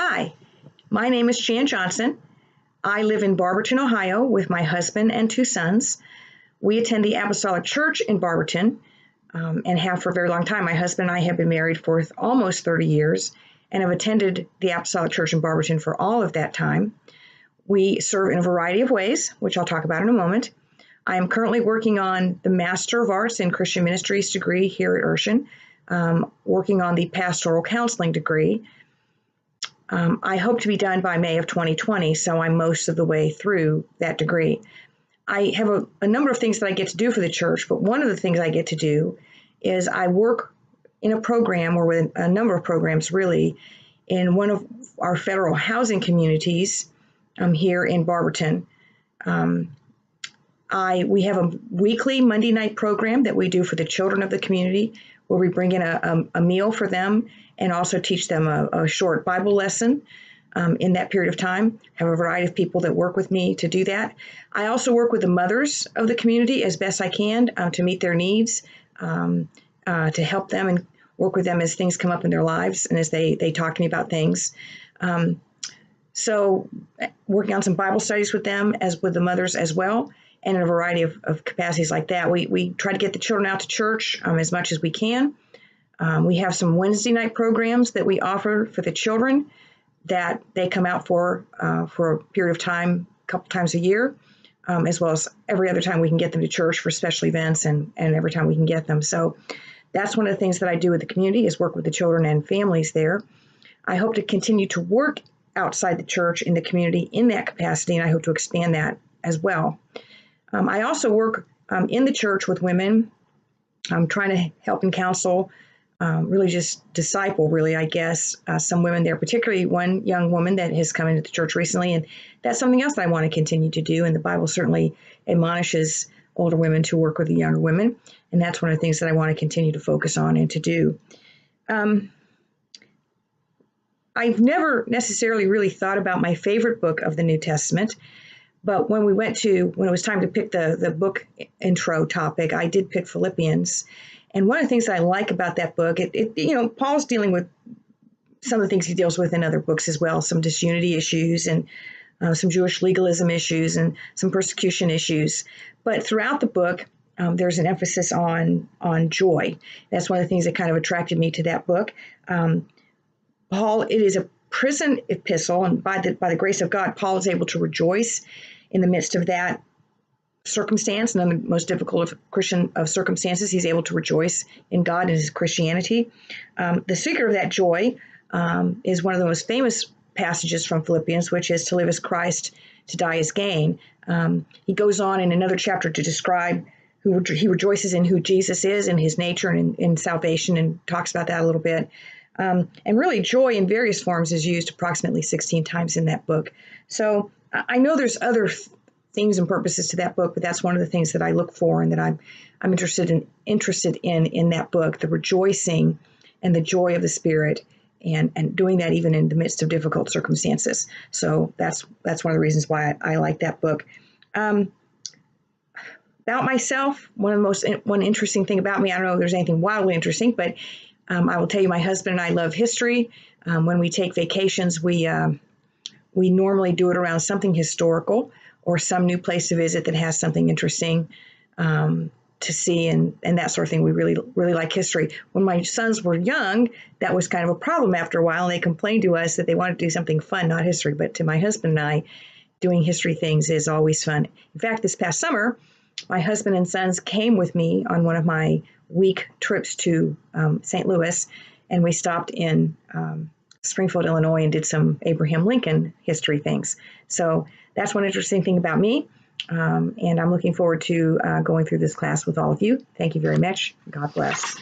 Hi, my name is Jan Johnson. I live in Barberton, Ohio with my husband and two sons. We attend the Apostolic Church in Barberton and have for a very long time. My husband and I have been married for almost 30 years and have attended the Apostolic Church in Barberton for all of that time. We serve in a variety of ways, which I'll talk about in a moment. I am currently working on the Master of Arts in Christian Ministries degree here at Urshan, working on the Pastoral Counseling degree. I hope to be done by May of 2020, so I'm most of the way through that degree. I have a number of things that I get to do for the church, but one of the things I get to do is I work in a program, or with a number of programs really, in one of our federal housing communities here in Barberton. We have a weekly Monday night program that we do for the children of the community, where we bring in a meal for them and also teach them a short Bible lesson in that period of time. Have a variety of people that work with me to do that. I also work with the mothers of the community as best I can to meet their needs, to help them and work with them as things come up in their lives and as they talk to me about things. So working on some Bible studies with them, as with the mothers as well, and in a variety of capacities like that. We try to get the children out to church as much as we can. We have some Wednesday night programs that we offer for the children that they come out for a period of time, a couple times a year, as well as every other time we can get them to church for special events and every time we can get them. So that's one of the things that I do with the community, is work with the children and families there. I hope to continue to work outside the church in the community in that capacity, and I hope to expand that as well. I also work in the church with women. I'm trying to help and counsel, really just disciple, really, I guess, some women there, particularly one young woman that has come into the church recently. And that's something else that I want to continue to do. And the Bible certainly admonishes older women to work with the younger women. And that's one of the things that I want to continue to focus on and to do. I've never necessarily really thought about my favorite book of the New Testament. But when it was time to pick the book intro topic, I did pick Philippians. And one of the things that I like about that book, Paul's dealing with some of the things he deals with in other books as well, some disunity issues and some Jewish legalism issues and some persecution issues. But throughout the book, there's an emphasis on joy. That's one of the things that kind of attracted me to that book. Paul, it is a prison epistle, and by the grace of God, Paul is able to rejoice in the midst of that circumstance, and in the most difficult of circumstances, he's able to rejoice in God and his Christianity. The secret of that joy is one of the most famous passages from Philippians, which is to live as Christ, to die as gain. He goes on in another chapter to describe he rejoices in who Jesus is and his nature and in salvation, and talks about that a little bit. And really, joy in various forms is used approximately 16 times in that book. So I know there's other things and purposes to that book, but that's one of the things that I look for and that I'm interested in that book, the rejoicing and the joy of the Spirit, and doing that even in the midst of difficult circumstances. So that's one of the reasons why I like that book. About myself, one interesting thing about me, I don't know if there's anything wildly interesting, but I will tell you, my husband and I love history. When we take vacations, we normally do it around something historical or some new place to visit that has something interesting to see and that sort of thing. We really, really like history. When my sons were young, that was kind of a problem after a while, and they complained to us that they wanted to do something fun, not history. But to my husband and I, doing history things is always fun. In fact, this past summer, my husband and sons came with me on one of my week trips to St. Louis, and we stopped in Springfield, Illinois, and did some Abraham Lincoln history things. So that's one interesting thing about me, and I'm looking forward to going through this class with all of you. Thank you very much. God bless.